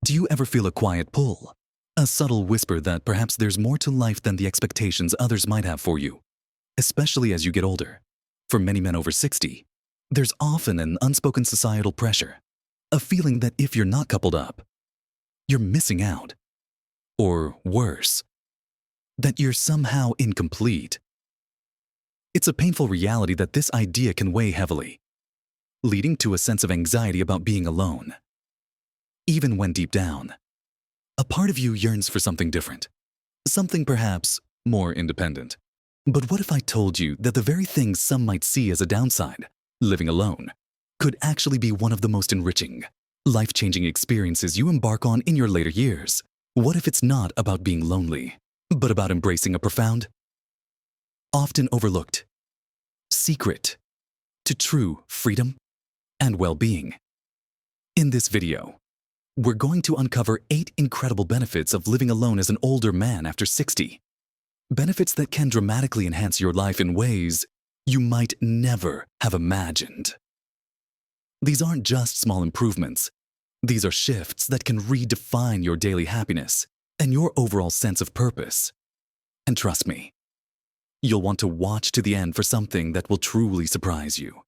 Do you ever feel a quiet pull? A subtle whisper that perhaps there's more to life than the expectations others might have for you, especially as you get older. For many men over 60, there's often an unspoken societal pressure, a feeling that if you're not coupled up, you're missing out. Or worse, that you're somehow incomplete. It's a painful reality that this idea can weigh heavily, leading to a sense of anxiety about being alone. Even when deep down, a part of you yearns for something different, something perhaps more independent. But what if I told you that the very things some might see as a downside, living alone, could actually be one of the most enriching, life-changing experiences you embark on in your later years? What if it's not about being lonely, but about embracing a profound, often overlooked, secret to true freedom and well-being? In this video, we're going to uncover 8 incredible benefits of living alone as an older man after 60. Benefits that can dramatically enhance your life in ways you might never have imagined. These aren't just small improvements. These are shifts that can redefine your daily happiness and your overall sense of purpose. And trust me, you'll want to watch to the end for something that will truly surprise you.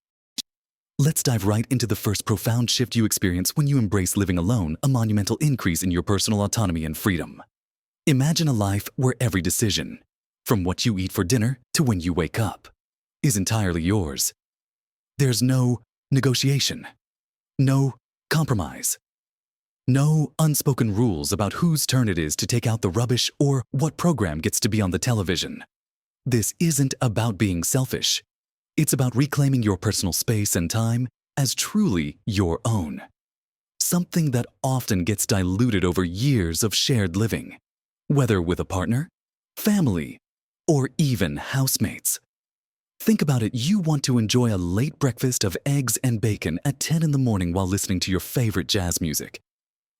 Let's dive right into the first profound shift you experience when you embrace living alone, a monumental increase in your personal autonomy and freedom. Imagine a life where every decision, from what you eat for dinner to when you wake up, is entirely yours. There's no negotiation, no compromise, no unspoken rules about whose turn it is to take out the rubbish or what program gets to be on the television. This isn't about being selfish. It's about reclaiming your personal space and time as truly your own. Something that often gets diluted over years of shared living, whether with a partner, family, or even housemates. Think about it, you want to enjoy a late breakfast of eggs and bacon at 10 in the morning while listening to your favorite jazz music.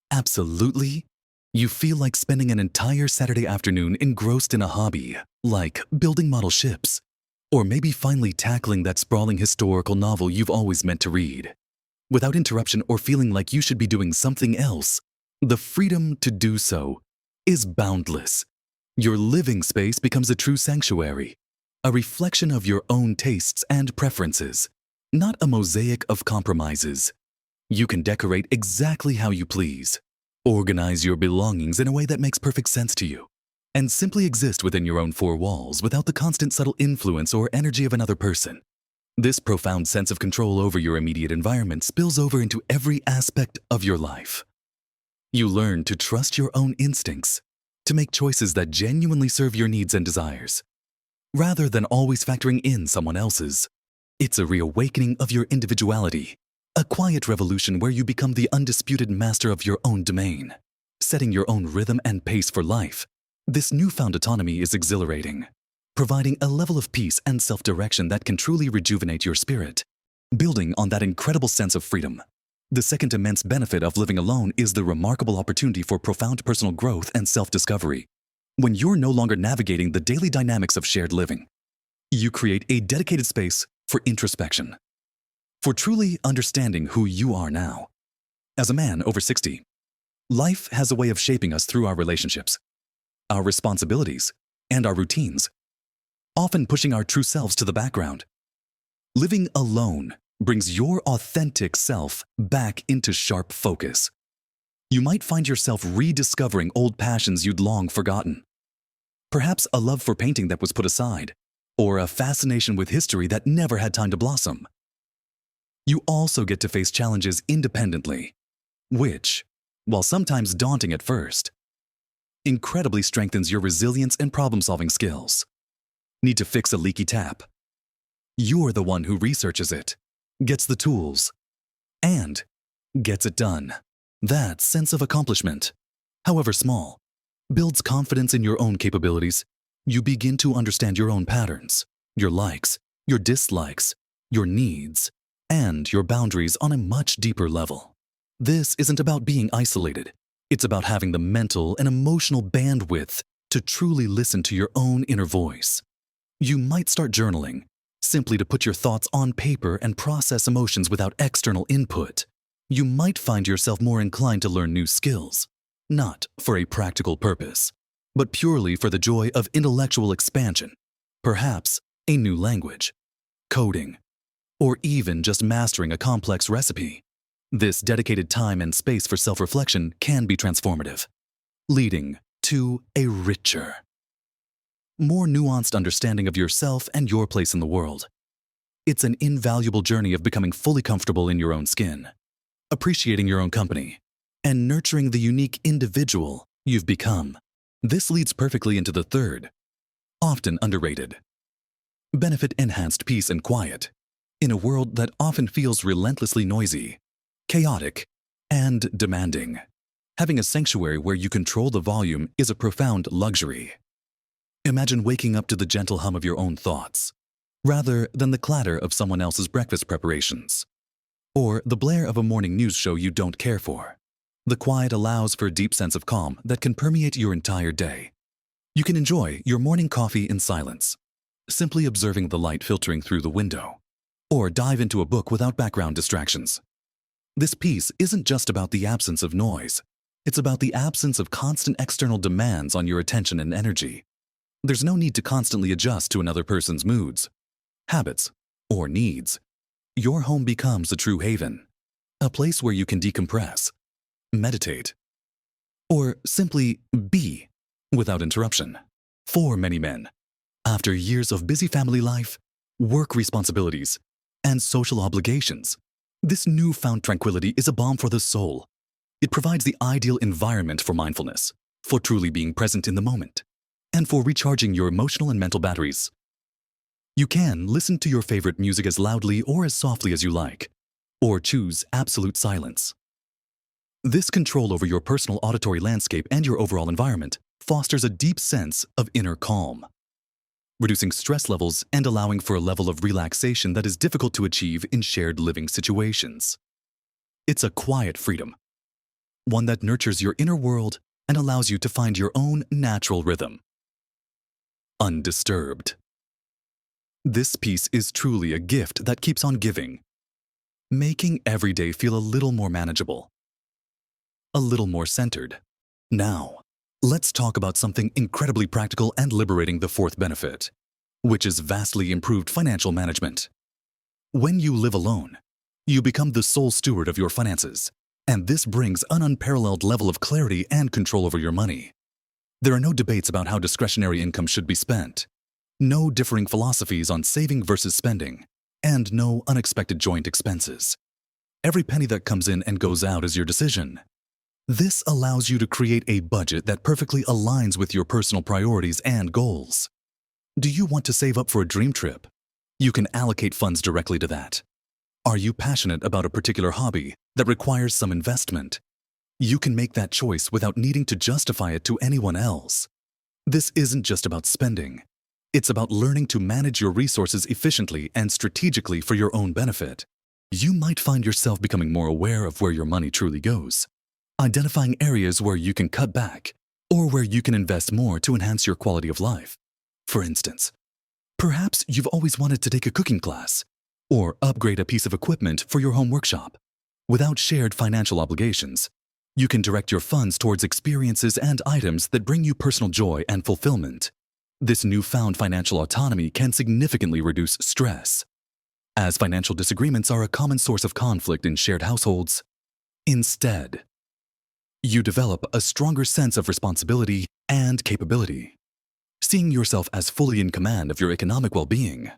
Absolutely, you feel like spending an entire Saturday afternoon engrossed in a hobby, like building model ships, or maybe finally tackling that sprawling historical novel you've always meant to read. Without interruption or feeling like you should be doing something else, the freedom to do so is boundless. Your living space becomes a true sanctuary, a reflection of your own tastes and preferences, not a mosaic of compromises. You can decorate exactly how you please, organize your belongings in a way that makes perfect sense to you, and simply exist within your own 4 walls without the constant subtle influence or energy of another person. This profound sense of control over your immediate environment spills over into every aspect of your life. You learn to trust your own instincts, to make choices that genuinely serve your needs and desires, rather than always factoring in someone else's. It's a reawakening of your individuality, a quiet revolution where you become the undisputed master of your own domain, setting your own rhythm and pace for life. This newfound autonomy is exhilarating, providing a level of peace and self-direction that can truly rejuvenate your spirit. Building on that incredible sense of freedom, the second immense benefit of living alone is the remarkable opportunity for profound personal growth and self-discovery. When you're no longer navigating the daily dynamics of shared living, you create a dedicated space for introspection, for truly understanding who you are now. As a man over 60, life has a way of shaping us through our relationships, our responsibilities, and our routines, often pushing our true selves to the background. Living alone brings your authentic self back into sharp focus. You might find yourself rediscovering old passions you'd long forgotten. Perhaps a love for painting that was put aside, or a fascination with history that never had time to blossom. You also get to face challenges independently, which, while sometimes daunting at first, incredibly strengthens your resilience and problem-solving skills. Need to fix a leaky tap? You're the one who researches it, gets the tools, and gets it done. That sense of accomplishment, however small, builds confidence in your own capabilities. You begin to understand your own patterns, your likes, your dislikes, your needs, and your boundaries on a much deeper level. This isn't about being isolated. It's about having the mental and emotional bandwidth to truly listen to your own inner voice. You might start journaling, simply to put your thoughts on paper and process emotions without external input. you might find yourself more inclined to learn new skills, not for a practical purpose, but purely for the joy of intellectual expansion, perhaps a new language, coding, or even just mastering a complex recipe. This dedicated time and space for self-reflection can be transformative, leading to a richer, more nuanced understanding of yourself and your place in the world. It's an invaluable journey of becoming fully comfortable in your own skin, appreciating your own company, and nurturing the unique individual you've become. This leads perfectly into the third, often underrated, benefit-enhanced peace and quiet. In a world that often feels relentlessly noisy, chaotic, and demanding, having a sanctuary where you control the volume is a profound luxury. Imagine waking up to the gentle hum of your own thoughts, rather than the clatter of someone else's breakfast preparations, or the blare of a morning news show you don't care for. The quiet allows for a deep sense of calm that can permeate your entire day. You can enjoy your morning coffee in silence, simply observing the light filtering through the window, or dive into a book without background distractions. This peace isn't just about the absence of noise. It's about the absence of constant external demands on your attention and energy. There's no need to constantly adjust to another person's moods, habits, or needs. Your home becomes a true haven, a place where you can decompress, meditate, or simply be without interruption. For many men, after years of busy family life, work responsibilities, and social obligations, this newfound tranquility is a balm for the soul. It provides the ideal environment for mindfulness, for truly being present in the moment, and for recharging your emotional and mental batteries. You can listen to your favorite music as loudly or as softly as you like, or choose absolute silence. This control over your personal auditory landscape and your overall environment fosters a deep sense of inner calm, reducing stress levels and allowing for a level of relaxation that is difficult to achieve in shared living situations. It's a quiet freedom, one that nurtures your inner world and allows you to find your own natural rhythm. Undisturbed. This peace is truly a gift that keeps on giving, making every day feel a little more manageable, a little more centered. Now, let's talk about something incredibly practical and liberating, the fourth benefit, which is vastly improved financial management. When you live alone, you become the sole steward of your finances, and this brings an unparalleled level of clarity and control over your money. There are no debates about how discretionary income should be spent, no differing philosophies on saving versus spending, and no unexpected joint expenses. Every penny that comes in and goes out is your decision. This allows you to create a budget that perfectly aligns with your personal priorities and goals. Do you want to save up for a dream trip? You can allocate funds directly to that. Are you passionate about a particular hobby that requires some investment? You can make that choice without needing to justify it to anyone else. This isn't just about spending. It's about learning to manage your resources efficiently and strategically for your own benefit. You might find yourself becoming more aware of where your money truly goes, identifying areas where you can cut back or where you can invest more to enhance your quality of life. For instance, perhaps you've always wanted to take a cooking class or upgrade a piece of equipment for your home workshop. Without shared financial obligations, you can direct your funds towards experiences and items that bring you personal joy and fulfillment. This newfound financial autonomy can significantly reduce stress, as financial disagreements are a common source of conflict in shared households. Instead, you develop a stronger sense of responsibility and capability, seeing yourself as fully in command of your economic well-being.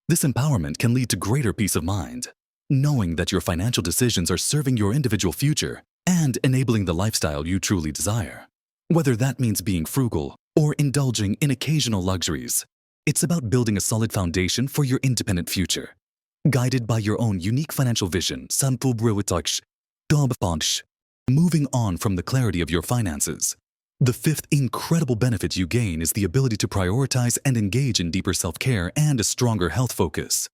This empowerment can lead to greater peace of mind, knowing that your financial decisions are serving your individual future and enabling the lifestyle you truly desire. Whether that means being frugal or indulging in occasional luxuries, it's about building a solid foundation for your independent future. Guided by your own unique financial vision, moving on from the clarity of your finances, the fifth incredible benefit you gain is the ability to prioritize and engage in deeper self-care and a stronger health focus.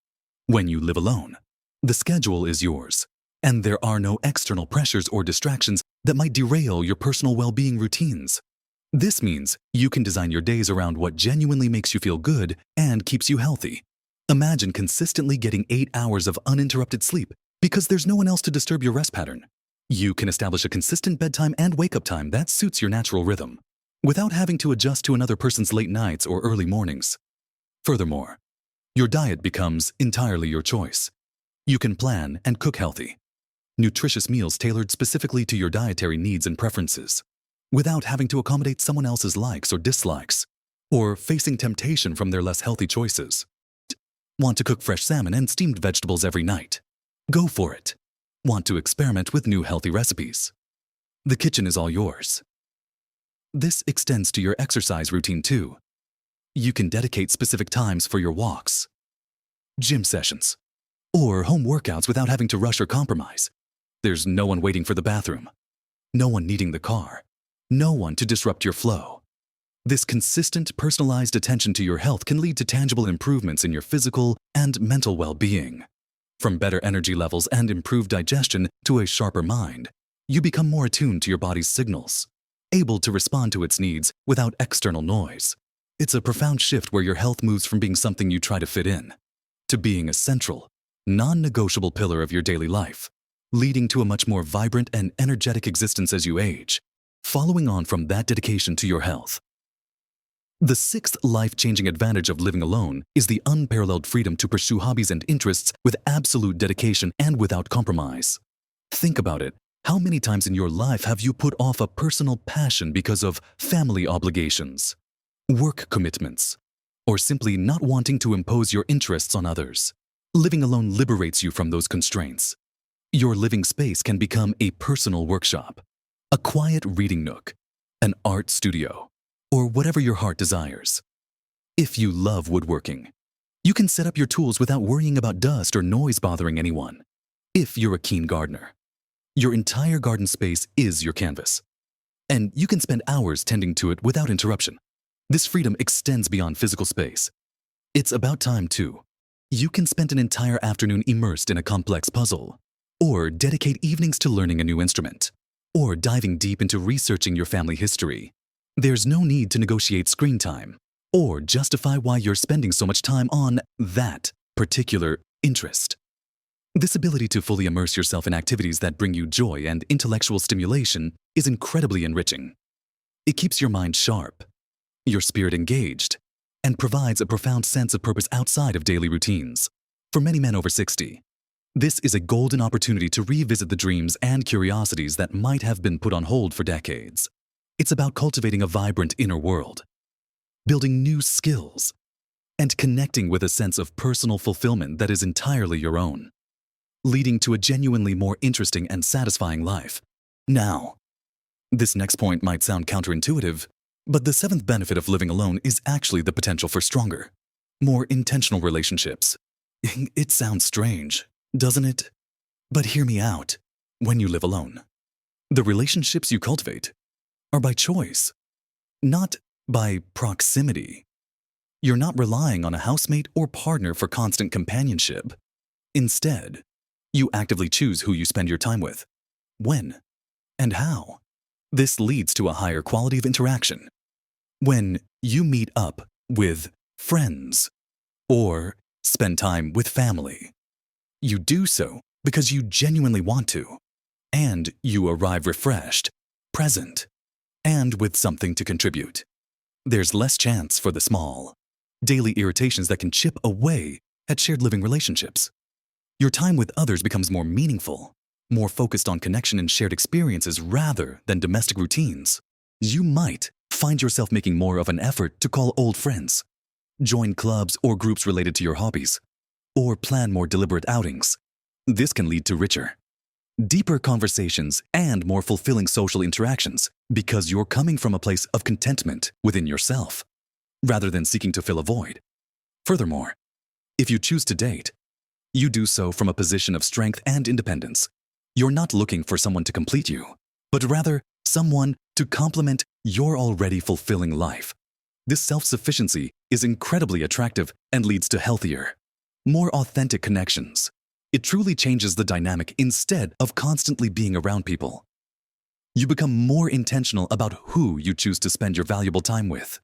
When you live alone, the schedule is yours, and there are no external pressures or distractions that might derail your personal well-being routines. This means you can design your days around what genuinely makes you feel good and keeps you healthy. Imagine consistently getting 8 hours of uninterrupted sleep Because there's no one else to disturb your rest pattern. You can establish a consistent bedtime and wake-up time that suits your natural rhythm, without having to adjust to another person's late nights or early mornings. Furthermore, your diet becomes entirely your choice. You can plan and cook healthy, nutritious meals tailored specifically to your dietary needs and preferences, without having to accommodate someone else's likes or dislikes, or facing temptation from their less healthy choices. Want to cook fresh salmon and steamed vegetables every night? Go for it. Want to experiment with new healthy recipes? The kitchen is all yours. This extends to your exercise routine too. You can dedicate specific times for your walks, gym sessions, or home workouts without having to rush or compromise. There's no one waiting for the bathroom, no one needing the car, no one to disrupt your flow. This consistent, personalized attention to your health can lead to tangible improvements in your physical and mental well-being. From better energy levels and improved digestion to a sharper mind, you become more attuned to your body's signals, able to respond to its needs without external noise. It's a profound shift where your health moves from being something you try to fit in to being a central, non-negotiable pillar of your daily life, leading to a much more vibrant and energetic existence as you age, following on from that dedication to your health. The sixth life-changing advantage of living alone is the unparalleled freedom to pursue hobbies and interests with absolute dedication and without compromise. Think about it. How many times in your life have you put off a personal passion because of family obligations, work commitments, or simply not wanting to impose your interests on others? Living alone liberates you from those constraints. Your living space can become a personal workshop, a quiet reading nook, an art studio, or whatever your heart desires. If you love woodworking, you can set up your tools without worrying about dust or noise bothering anyone. If you're a keen gardener, your entire garden space is your canvas, and you can spend hours tending to it without interruption. This freedom extends beyond physical space. It's about time, too. You can spend an entire afternoon immersed in a complex puzzle, or dedicate evenings to learning a new instrument, or diving deep into researching your family history. There's no need to negotiate screen time, or justify why you're spending so much time on that particular interest. This ability to fully immerse yourself in activities that bring you joy and intellectual stimulation is incredibly enriching. It keeps your mind sharp, your spirit engaged, and provides a profound sense of purpose outside of daily routines. For many men over 60, this is a golden opportunity to revisit the dreams and curiosities that might have been put on hold for decades. It's about cultivating a vibrant inner world, building new skills, and connecting with a sense of personal fulfillment that is entirely your own, leading to a genuinely more interesting and satisfying life. Now, this next point might sound counterintuitive, but the seventh benefit of living alone is actually the potential for stronger, more intentional relationships. It sounds strange, doesn't it? But hear me out. When you live alone, the relationships you cultivate are by choice, not by proximity. You're not relying on a housemate or partner for constant companionship. Instead, you actively choose who you spend your time with, when, and how. This leads to a higher quality of interaction. When you meet up with friends or spend time with family, you do so because you genuinely want to, and you arrive refreshed, present, and with something to contribute. There's less chance for the small, daily irritations that can chip away at shared living relationships. Your time with others becomes more meaningful, more focused on connection and shared experiences rather than domestic routines. You might find yourself making more of an effort to call old friends, join clubs or groups related to your hobbies, or plan more deliberate outings. This can lead to richer, deeper conversations and more fulfilling social interactions because you're coming from a place of contentment within yourself, rather than seeking to fill a void. Furthermore, if you choose to date, you do so from a position of strength and independence. You're not looking for someone to complete you, but rather someone to complement your already fulfilling life. This self-sufficiency is incredibly attractive and leads to healthier, more authentic connections. It truly changes the dynamic instead of constantly being around people. You become more intentional about who you choose to spend your valuable time with,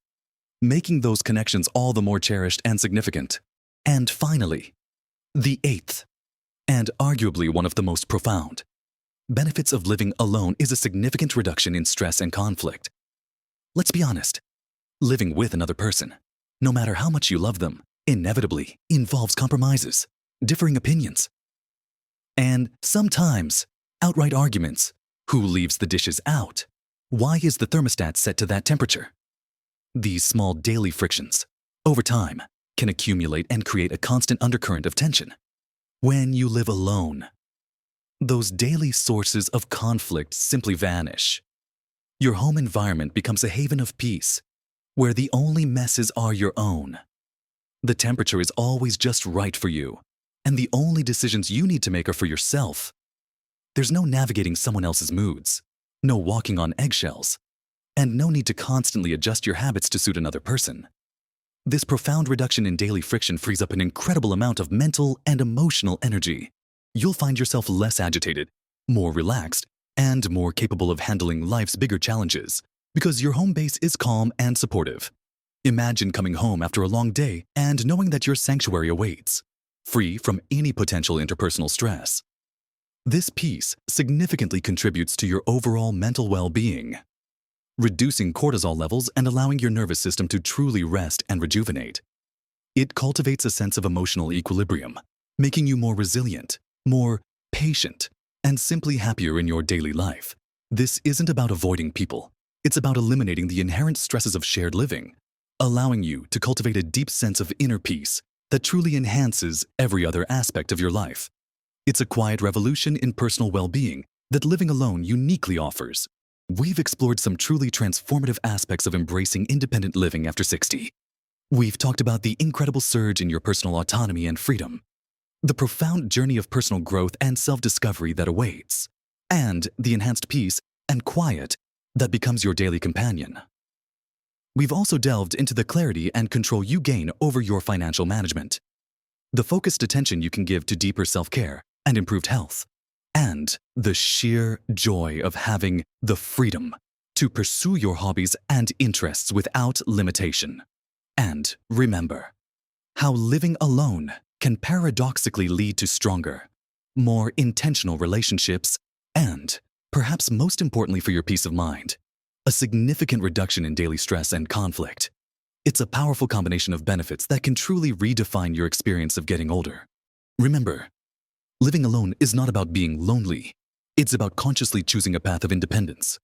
making those connections all the more cherished and significant. And finally, the eighth and arguably one of the most profound. Benefits of living alone is a significant reduction in stress and conflict. Let's be honest, living with another person, no matter how much you love them, inevitably involves compromises, differing opinions, and sometimes outright arguments. Who leaves the dishes out? Why is the thermostat set to that temperature? These small daily frictions, over time, can accumulate and create a constant undercurrent of tension. When you live alone, those daily sources of conflict simply vanish. Your home environment becomes a haven of peace, where the only messes are your own. The temperature is always just right for you, and the only decisions you need to make are for yourself. There's no navigating someone else's moods, no walking on eggshells, and no need to constantly adjust your habits to suit another person. This profound reduction in daily friction frees up an incredible amount of mental and emotional energy. You'll find yourself less agitated, more relaxed, and more capable of handling life's bigger challenges because your home base is calm and supportive. Imagine coming home after a long day and knowing that your sanctuary awaits, free from any potential interpersonal stress. This peace significantly contributes to your overall mental well-being, reducing cortisol levels and allowing your nervous system to truly rest and rejuvenate. It cultivates a sense of emotional equilibrium, making you more resilient, more patient, and simply happier in your daily life. This isn't about avoiding people. It's about eliminating the inherent stresses of shared living, allowing you to cultivate a deep sense of inner peace that truly enhances every other aspect of your life. It's a quiet revolution in personal well-being that living alone uniquely offers. We've explored some truly transformative aspects of embracing independent living after 60. We've talked about the incredible surge in your personal autonomy and freedom, the profound journey of personal growth and self-discovery that awaits, and the enhanced peace and quiet that becomes your daily companion. We've also delved into the clarity and control you gain over your financial management, the focused attention you can give to deeper self-care and improved health, and the sheer joy of having the freedom to pursue your hobbies and interests without limitation. And remember, how living alone can paradoxically lead to stronger, more intentional relationships and, perhaps most importantly for your peace of mind, a significant reduction in daily stress and conflict. It's a powerful combination of benefits that can truly redefine your experience of getting older. Remember, living alone is not about being lonely. It's about consciously choosing a path of independence,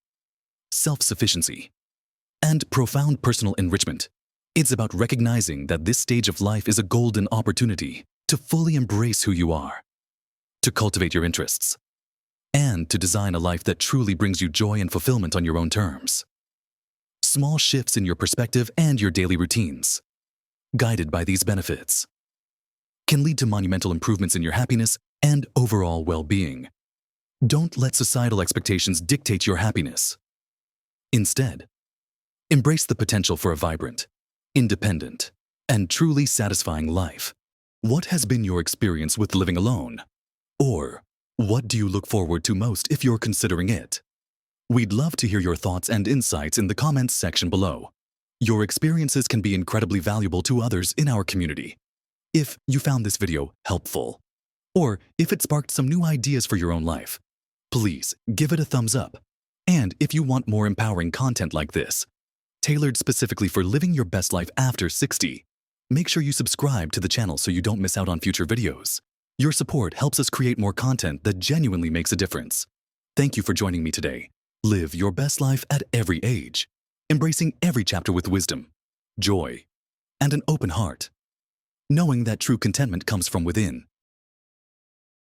self-sufficiency, and profound personal enrichment. It's about recognizing that this stage of life is a golden opportunity to fully embrace who you are, to cultivate your interests, and to design a life that truly brings you joy and fulfillment on your own terms. Small shifts in your perspective and your daily routines, guided by these benefits, can lead to monumental improvements in your happiness and overall well-being. Don't let societal expectations dictate your happiness. Instead, embrace the potential for a vibrant, independent, and truly satisfying life. What has been your experience with living alone? Or what do you look forward to most if you're considering it? We'd love to hear your thoughts and insights in the comments section below. Your experiences can be incredibly valuable to others in our community. If you found this video helpful, or if it sparked some new ideas for your own life, please give it a thumbs up. And if you want more empowering content like this, tailored specifically for living your best life after 60, make sure you subscribe to the channel so you don't miss out on future videos. Your support helps us create more content that genuinely makes a difference. Thank you for joining me today. Live your best life at every age, embracing every chapter with wisdom, joy, and an open heart, knowing that true contentment comes from within.